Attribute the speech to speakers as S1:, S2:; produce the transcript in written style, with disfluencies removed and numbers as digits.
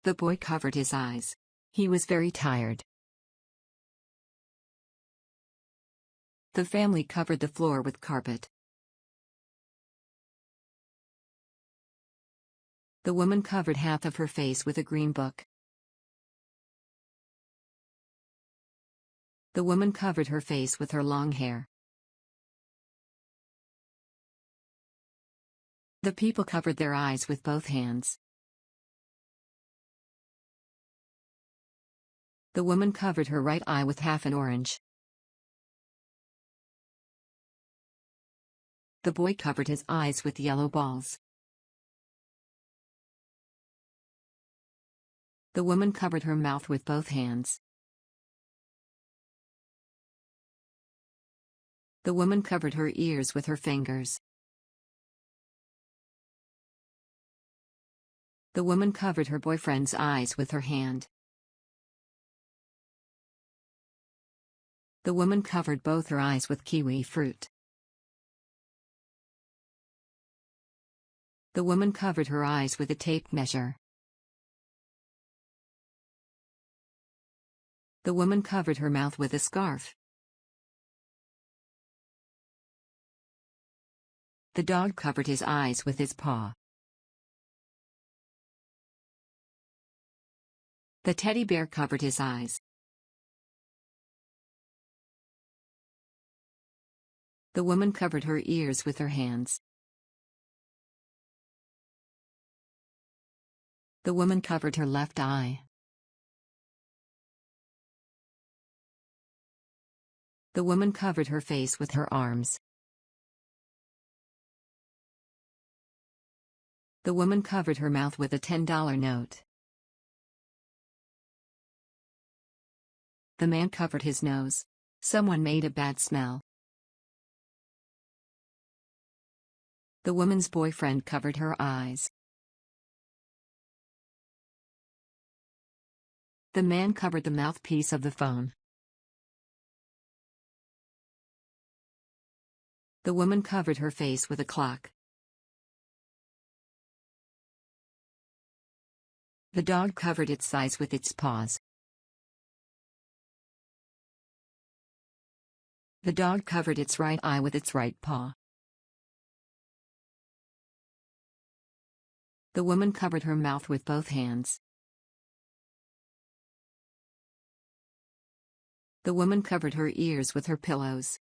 S1: The boy covered his eyes. He was very tired. The family covered the floor with carpet. The woman covered half of her face with a green book. The woman covered her face with her long hair. The people covered their eyes with both hands. The woman covered her right eye with half an orange. The boy covered his eyes with yellow balls. The woman covered her mouth with both hands. The woman covered her ears with her fingers. The woman covered her boyfriend's eyes with her hand. The woman covered both her eyes with kiwi fruit. The woman covered her eyes with a tape measure. The woman covered her mouth with a scarf. The dog covered his eyes with his paw. The teddy bear covered his eyes. The woman covered her ears with her hands. The woman covered her left eye. The woman covered her face with her arms. The woman covered her mouth with a $10 note. The man covered his nose. Someone made a bad smell. The woman's boyfriend covered her eyes. The man covered the mouthpiece of the phone. The woman covered her face with a clock. The dog covered its eyes with its paws. The dog covered its right eye with its right paw. The woman covered her mouth with both hands. The woman covered her ears with her pillows.